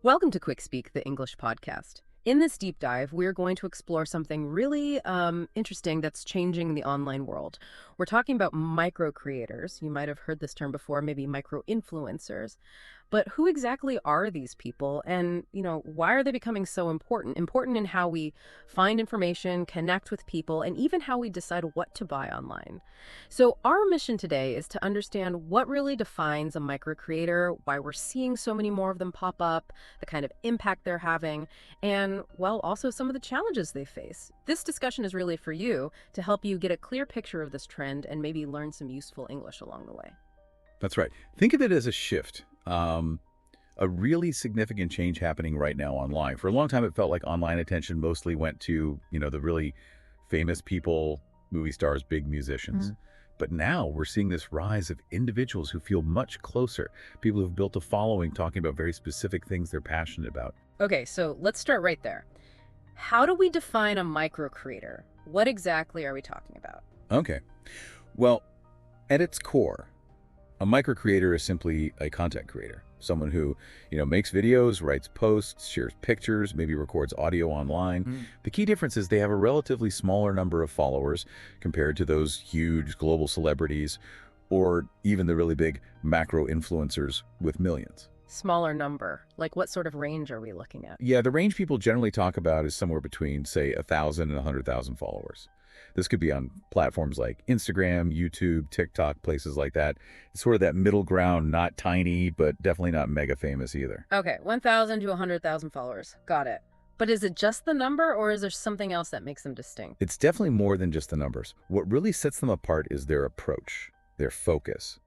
Welcome to Quick Speak, the English podcast. In this deep dive, we're going to explore something really interesting that's changing the online world. We're talking about micro creators. You might have heard this term before, maybe micro influencers. But who exactly are these people and, why are they becoming so important? Important in how we find information, connect with people, and even how we decide what to buy online. So our mission today is to understand what really defines a micro creator, why we're seeing so many more of them pop up, the kind of impact they're having, and, well, also some of the challenges they face. This discussion is really for you to help you get a clear picture of this trend and maybe learn some useful English along the way. That's right. Think of it as a shift, a really significant change happening right now online. For a long time, it felt like online attention mostly went to, the really famous people, movie stars, big musicians. But now we're seeing this rise of individuals who feel much closer, people who've built a following talking about very specific things they're passionate about. Okay, so let's start right there. How do we define a micro creator? What exactly are we talking about? Okay. Well, at its core, a micro creator is simply a content creator, someone who, makes videos, writes posts, shares pictures, maybe records audio online. The key difference is they have a relatively smaller number of followers compared to those huge global celebrities or even the really big macro influencers with millions. Smaller number. Like what sort of range are we looking at? Yeah, the range people generally talk about is somewhere between, say, 1,000 and 100,000 followers. This could be on platforms like Instagram, YouTube, TikTok, places like that. It's sort of that middle ground, not tiny, but definitely not mega famous either. Okay, 1,000 to 100,000 followers. Got it. But is it just the number or is there something else that makes them distinct? It's definitely more than just the numbers. What really sets them apart is their approach, their focus.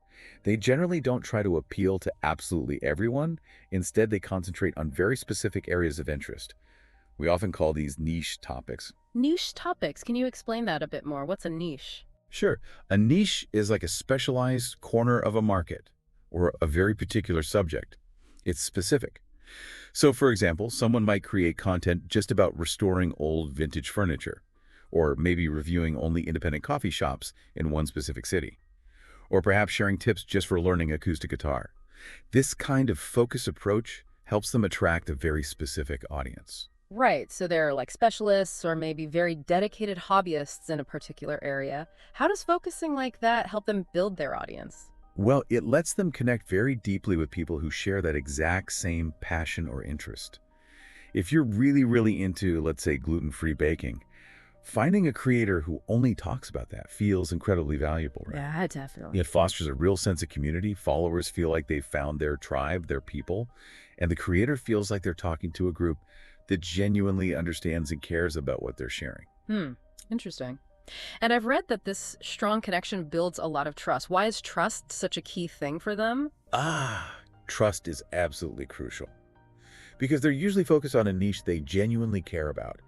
They generally don't try to appeal to absolutely everyone. Instead, they concentrate on very specific areas of interest. We often call these niche topics. Niche topics. Can you explain that a bit more? What's a niche? Sure. A niche is like a specialized corner of a market or a very particular subject. It's specific. So, for example, someone might create content just about restoring old vintage furniture, or maybe reviewing only independent coffee shops in one specific city, or perhaps sharing tips just for learning acoustic guitar. This kind of focus approach helps them attract a very specific audience. Right, so they're like specialists or maybe very dedicated hobbyists in a particular area. How does focusing like that help them build their audience? Well, it lets them connect very deeply with people who share that exact same passion or interest. If you're really into, let's say, gluten-free baking, finding a creator who only talks about that feels incredibly valuable, right? Yeah, definitely. It fosters a real sense of community. Followers feel like they've found their tribe, their people, and the creator feels like they're talking to a group that genuinely understands and cares about what they're sharing. Interesting. And I've read that this strong connection builds a lot of trust. Why is trust such a key thing for them? Trust is absolutely crucial because they're usually focused on a niche they genuinely care about,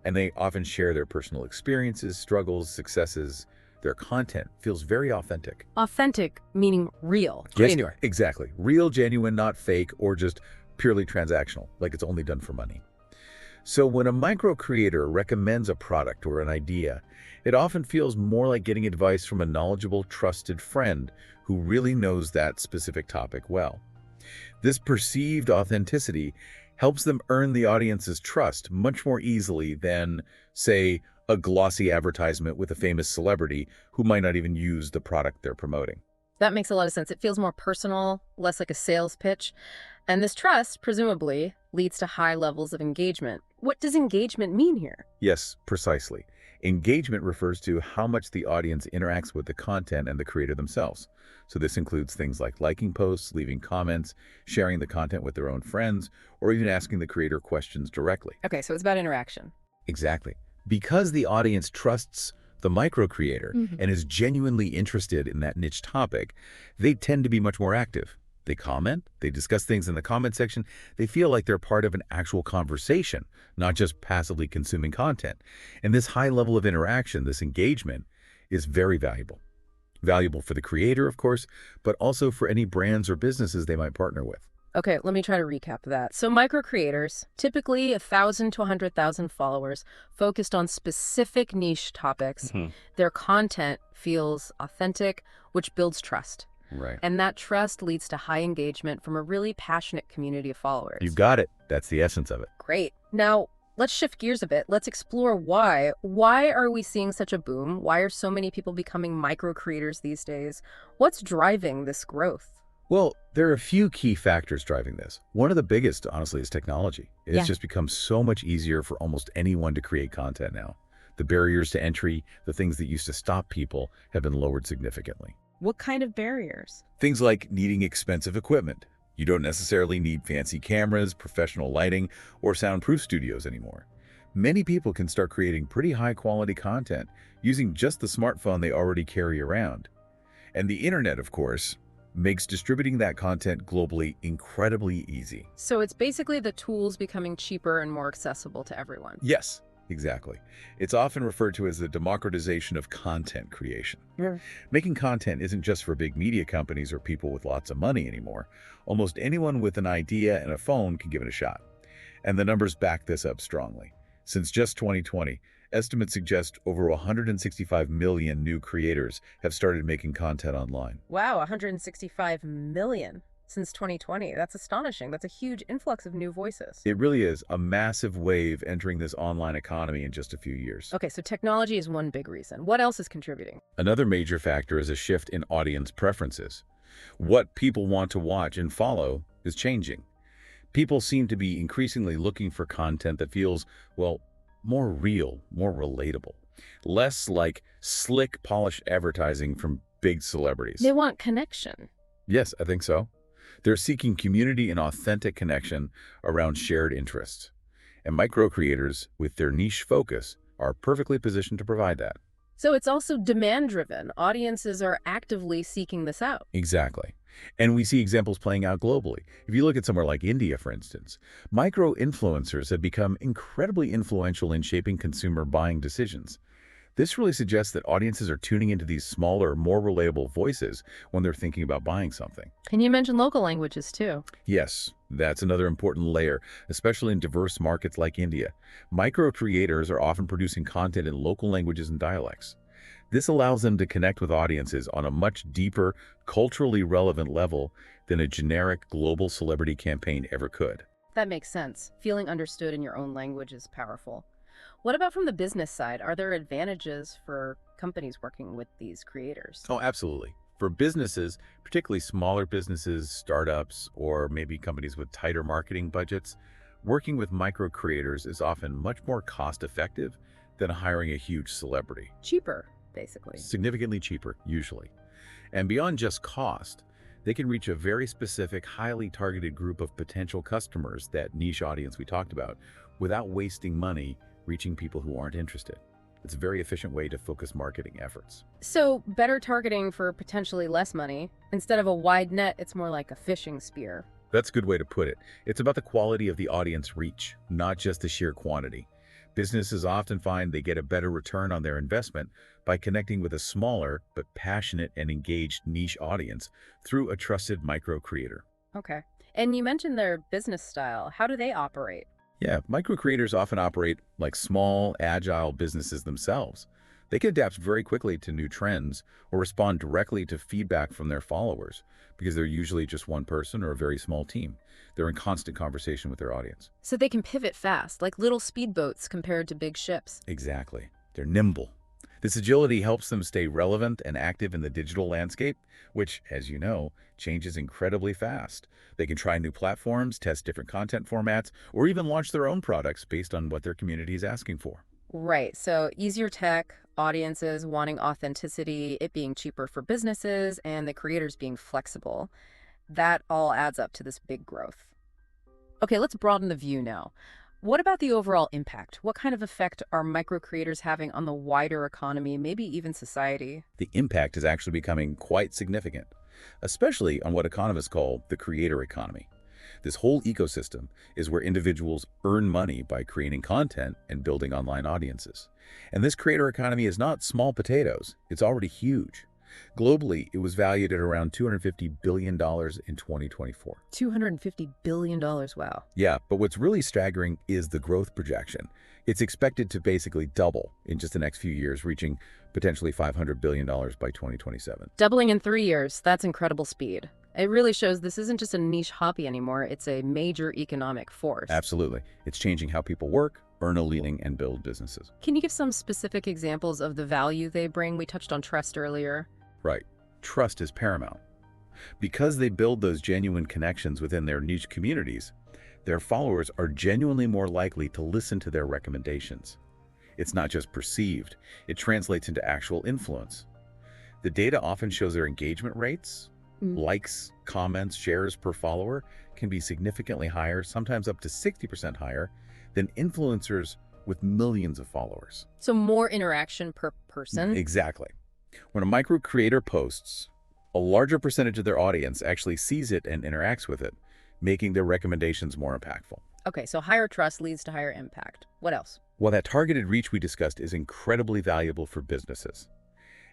and they often share their personal experiences, struggles, successes. Their content feels very authentic. Authentic, meaning real. Yes, Genuine. exactly. Real, genuine, not fake, or just purely transactional, like it's only done for money. So when a micro creator recommends a product or an idea, it often feels more like getting advice from a knowledgeable, trusted friend who really knows that specific topic well. This perceived authenticity helps them earn the audience's trust much more easily than, say, a glossy advertisement with a famous celebrity who might not even use the product they're promoting. That makes a lot of sense. It feels more personal, less like a sales pitch. And this trust, presumably, leads to high levels of engagement. What does engagement mean here? Yes, precisely. Engagement refers to how much the audience interacts with the content and the creator themselves. So this includes things like liking posts, leaving comments, sharing the content with their own friends, or even asking the creator questions directly. Okay, so it's about interaction. Exactly. Because the audience trusts the micro creator and is genuinely interested in that niche topic, they tend to be much more active. They comment, they discuss things in the comment section, they feel like they're part of an actual conversation, not just passively consuming content. And this high level of interaction, this engagement, is very valuable. Valuable for the creator, of course, but also for any brands or businesses they might partner with. Okay, let me try to recap that. So micro creators, typically 1,000 to 100,000 followers, focused on specific niche topics. Their content feels authentic, which builds trust. Right. And that trust leads to high engagement from a really passionate community of You followers. got it. That's the essence of it. Great. Now, let's shift gears a bit. Let's explore why. Why are we seeing such a boom? Why are so many people becoming micro creators these days? What's driving this growth? Well, there are a few key factors driving this. One of the biggest, honestly, is technology. It's Yeah. just become so much easier for almost anyone to create content now. The barriers to entry, the things that used to stop people, have been lowered significantly. What kind of barriers? Things like needing expensive equipment. You don't necessarily need fancy cameras, professional lighting, or soundproof studios anymore. Many people can start creating pretty high-quality content using just the smartphone they already carry around. And the internet, of course, makes distributing that content globally incredibly easy. So it's basically the tools becoming cheaper and more accessible to everyone. Yes, exactly. It's often referred to as the democratization of content creation. Yeah. Making content isn't just for big media companies or people with lots of money anymore. Almost anyone with an idea and a phone can give it a shot. And the numbers back this up strongly. Since just 2020, estimates suggest over 165 million new creators have started making content online. Wow, 165 million since 2020. That's astonishing. That's a huge influx of new voices. It really is a massive wave entering this online economy in just a few years. Okay, so technology is one big reason. What else is contributing? Another major factor is a shift in audience preferences. What people want to watch and follow is changing. People seem to be increasingly looking for content that feels, well, more real, more relatable. Less like slick, polished advertising from big celebrities. They want connection. Yes, I think so. They're seeking community and authentic connection around shared interests. And micro creators, with their niche focus, are perfectly positioned to provide that. So it's also demand-driven. Audiences are actively seeking this out. Exactly. And we see examples playing out globally. If you look at somewhere like India, for instance, micro-influencers have become incredibly influential in shaping consumer buying decisions. This really suggests that audiences are tuning into these smaller, more relatable voices when they're thinking about buying something. And you mentioned local languages too. Yes, that's another important layer, especially in diverse markets like India. Micro creators are often producing content in local languages and dialects. This allows them to connect with audiences on a much deeper, culturally relevant level than a generic global celebrity campaign ever could. That makes sense. Feeling understood in your own language is powerful. What about from the business side? Are there advantages for companies working with these creators? Oh, absolutely. For businesses, particularly smaller businesses, startups, or maybe companies with tighter marketing budgets, working with micro creators is often much more cost-effective than hiring a huge celebrity. Cheaper, basically. Significantly cheaper, usually. And beyond just cost, they can reach a very specific, highly targeted group of potential customers, that niche audience we talked about, without wasting money reaching people who aren't interested. It's a very efficient way to focus marketing efforts. So better targeting for potentially less money. Instead of a wide net, it's more like a fishing spear. That's a good way to put it. It's about the quality of the audience reach, not just the sheer quantity. Businesses often find they get a better return on their investment by connecting with a smaller but passionate and engaged niche audience through a trusted micro creator. Okay. And you mentioned their business style. How do they operate? Yeah, micro creators often operate like small, agile businesses themselves. They can adapt very quickly to new trends or respond directly to feedback from their followers because they're usually just one person or a very small team. They're in constant conversation with their audience. So they can pivot fast, like little speedboats compared to big ships. Exactly. They're nimble. This agility helps them stay relevant and active in the digital landscape, which, as you know, changes incredibly fast. They can try new platforms, test different content formats, or even launch their own products based on what their community is asking for. Right. So easier tech, audiences wanting authenticity, it being cheaper for businesses, and the creators being flexible. That all adds up to this big growth. Okay, let's broaden the view now. What about the overall impact? What kind of effect are micro creators having on the wider economy, maybe even society? The impact is actually becoming quite significant, especially on what economists call the creator economy. This whole ecosystem is where individuals earn money by creating content and building online audiences. And this creator economy is not small potatoes, it's already huge. Globally, it was valued at around $250 billion in 2024. $250 billion, wow. Yeah, but what's really staggering is the growth projection. It's expected to basically double in just the next few years, reaching potentially $500 billion by 2027. Doubling in 3 years, that's incredible speed. It really shows this isn't just a niche hobby anymore, it's a major economic force. Absolutely. It's changing how people work, earn a living, and build businesses. Can you give some specific examples of the value they bring? We touched on trust earlier. Right. Trust is paramount. Because they build those genuine connections within their niche communities, their followers are genuinely more likely to listen to their recommendations. It's not just perceived, it translates into actual influence. The data often shows their engagement rates, likes, comments, shares per follower can be significantly higher, sometimes up to 60% higher, than influencers with millions of followers. So more interaction per person? Exactly. When a micro creator posts, a larger percentage of their audience actually sees it and interacts with it, making their recommendations more impactful. Okay, so higher trust leads to higher impact. What else? Well, that targeted reach we discussed is incredibly valuable for businesses.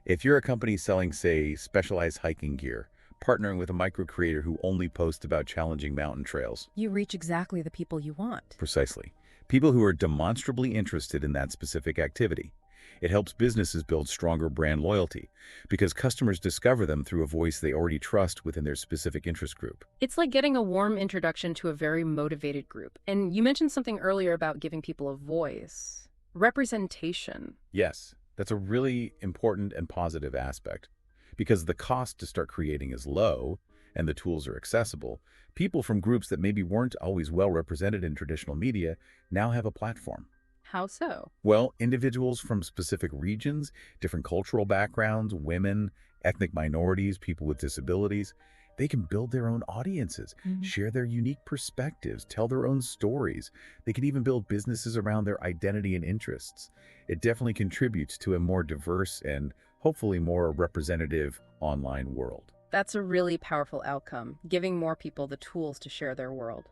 If you're a company selling, say, specialized hiking gear, partnering with a micro creator who only posts about challenging mountain trails. You reach exactly the people you want. Precisely. People who are demonstrably interested in that specific activity. It helps businesses build stronger brand loyalty because customers discover them through a voice they already trust within their specific interest group. It's like getting a warm introduction to a very motivated group. And you mentioned something earlier about giving people a voice. Representation. Yes, that's a really important and positive aspect. Because the cost to start creating is low and the tools are accessible, people from groups that maybe weren't always well represented in traditional media now have a platform. How so? Well, individuals from specific regions, different cultural backgrounds, women, ethnic minorities, people with disabilities, they can build their own audiences, share their unique perspectives, tell their own stories. They can even build businesses around their identity and interests. It definitely contributes to a more diverse and hopefully more representative online world. That's a really powerful outcome, giving more people the tools to share their world.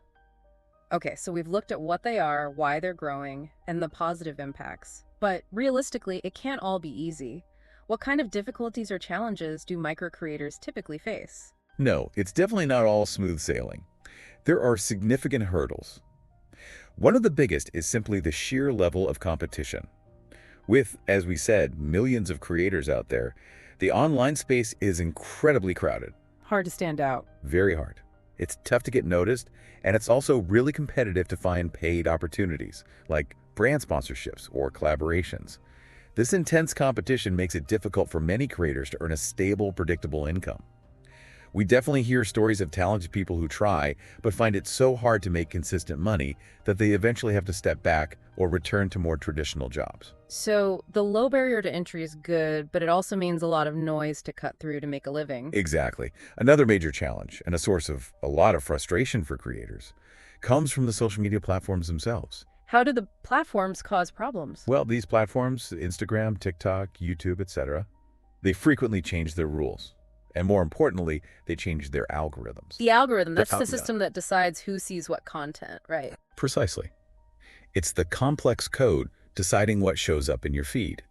Okay, so we've looked at what they are, why they're growing, and the positive impacts. But realistically, it can't all be easy. What kind of difficulties or challenges do micro creators typically face? No, it's definitely not all smooth sailing. There are significant hurdles. One of the biggest is simply the sheer level of competition. With, as we said, millions of creators out there, the online space is incredibly crowded. Hard to stand out. Very hard. It's tough to get noticed, and it's also really competitive to find paid opportunities, like brand sponsorships or collaborations. This intense competition makes it difficult for many creators to earn a stable, predictable income. We definitely hear stories of talented people who try, but find it so hard to make consistent money that they eventually have to step back or return to more traditional jobs. So the low barrier to entry is good, but it also means a lot of noise to cut through to make a living. Exactly. Another major challenge, and a source of a lot of frustration for creators, comes from the social media platforms themselves. How do the platforms cause problems? Well, these platforms, Instagram, TikTok, YouTube, etc., they frequently change their rules. And more importantly, they change their algorithms. The algorithm, that's the system that decides who sees what content, right? Precisely. It's the complex code deciding what shows up in your feed.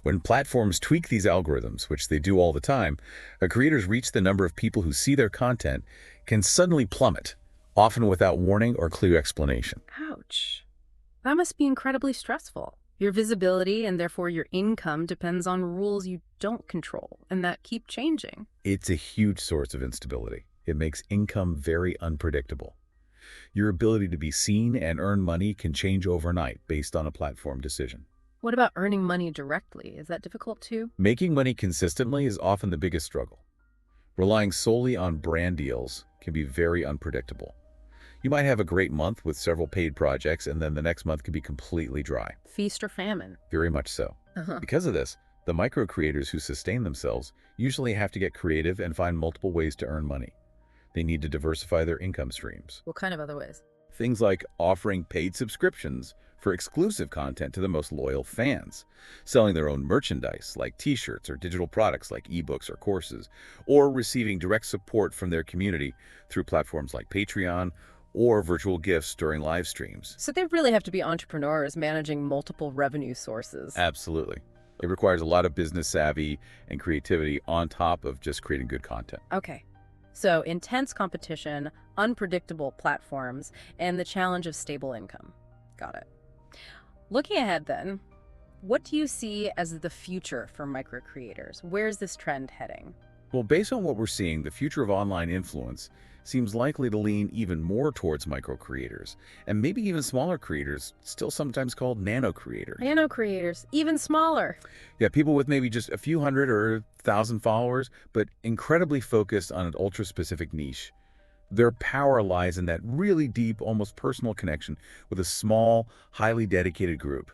When platforms tweak these algorithms, which they do all the time, a creator's reach, the number of people who see their content, can suddenly plummet, often without warning or clear explanation. Ouch. That must be incredibly stressful. Your visibility and therefore your income depends on rules you don't control and that keep changing. It's a huge source of instability. It makes income very unpredictable. Your ability to be seen and earn money can change overnight based on a platform decision. What about earning money directly? Is that difficult too? Making money consistently is often the biggest struggle. Relying solely on brand deals can be very unpredictable. You might have a great month with several paid projects, and then the next month could be completely dry. Feast or famine. Very much so. Because of this, the micro creators who sustain themselves usually have to get creative and find multiple ways to earn money. They need to diversify their income streams. What kind of other ways? Things like offering paid subscriptions for exclusive content to the most loyal fans, selling their own merchandise like t-shirts or digital products like ebooks or courses, or receiving direct support from their community through platforms like Patreon or virtual gifts during live streams. So they really have to be entrepreneurs managing multiple revenue sources. Absolutely. It requires a lot of business savvy and creativity on top of just creating good content. Okay. So intense competition, unpredictable platforms, and the challenge of stable income. Got it. Looking ahead then, what do you see as the future for micro creators? Where's this trend heading? Well, based on what we're seeing, the future of online influence seems likely to lean even more towards micro creators, and maybe even smaller creators, still sometimes called nano creators. Nano creators, even smaller. Yeah, people with maybe just a few hundred or thousand followers, but incredibly focused on an ultra-specific niche. Their power lies in that really deep, almost personal connection with a small, highly dedicated group.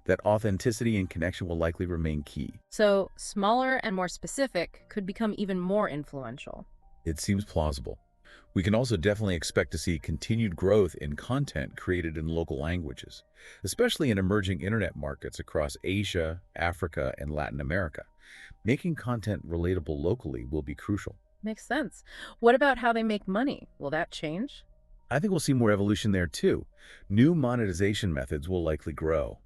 That authenticity and connection will likely remain key. So smaller and more specific could become even more influential. It seems plausible. We can also definitely expect to see continued growth in content created in local languages, especially in emerging internet markets across Asia, Africa, and Latin America. Making content relatable locally will be crucial. Makes sense. What about how they make money? Will that change? I think we'll see more evolution there too. New monetization methods will likely grow.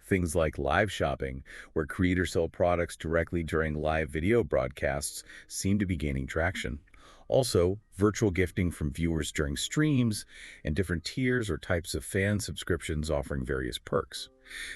Things like live shopping, where creators sell products directly during live video broadcasts, seem to be gaining traction. Also, virtual gifting from viewers during streams and different tiers or types of fan subscriptions offering various perks.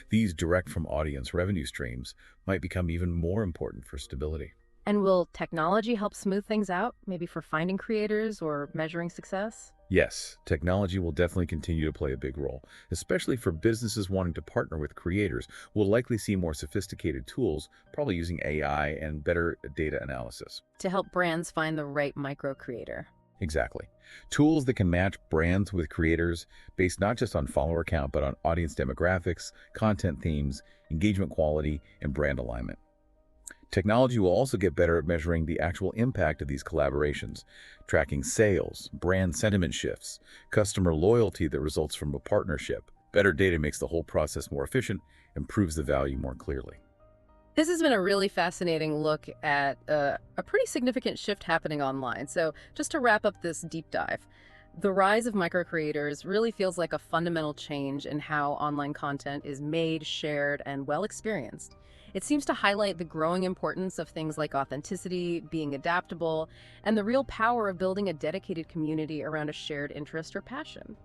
These direct-from-audience revenue streams might become even more important for stability. And will technology help smooth things out, maybe for finding creators or measuring success? Yes, technology will definitely continue to play a big role, especially for businesses wanting to partner with creators. We'll likely see more sophisticated tools, probably using AI and better data analysis. To help brands find the right micro creator. Exactly. Tools that can match brands with creators based not just on follower count, but on audience demographics, content themes, engagement quality, and brand alignment. Technology will also get better at measuring the actual impact of these collaborations, tracking sales, brand sentiment shifts, customer loyalty that results from a partnership. Better data makes the whole process more efficient and proves the value more clearly. This has been a really fascinating look at a pretty significant shift happening online. So just to wrap up this deep dive, the rise of micro creators really feels like a fundamental change in how online content is made, shared, and well experienced. It seems to highlight the growing importance of things like authenticity, being adaptable, and the real power of building a dedicated community around a shared interest or passion.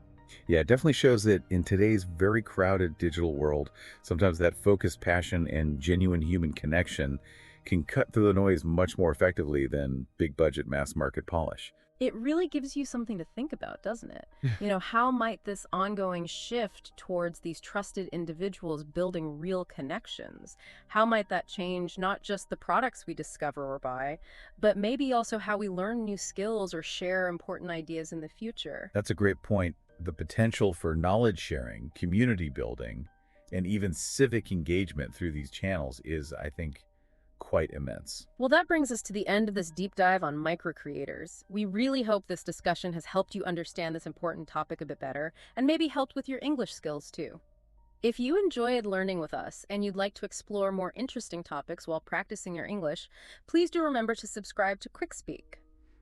Yeah, it definitely shows that in today's very crowded digital world, sometimes that focused passion and genuine human connection can cut through the noise much more effectively than big budget mass market polish. It really gives you something to think about, doesn't it? How might this ongoing shift towards these trusted individuals building real connections? How might that change not just the products we discover or buy, but maybe also how we learn new skills or share important ideas in the future? That's a great point. The potential for knowledge sharing, community building, and even civic engagement through these channels is, I think, quite immense. Well, that brings us to the end of this deep dive on micro creators. We really hope this discussion has helped you understand this important topic a bit better and maybe helped with your English skills too. If you enjoyed learning with us and you'd like to explore more interesting topics while practicing your English, please do remember to subscribe to Quick Speak.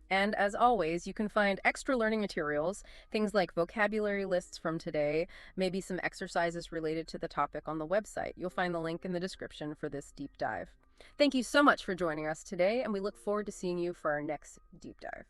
And as always, you can find extra learning materials, things like vocabulary lists from today, maybe some exercises related to the topic on the website. You'll find the link in the description for this deep dive. Thank you so much for joining us today, and we look forward to seeing you for our next deep dive.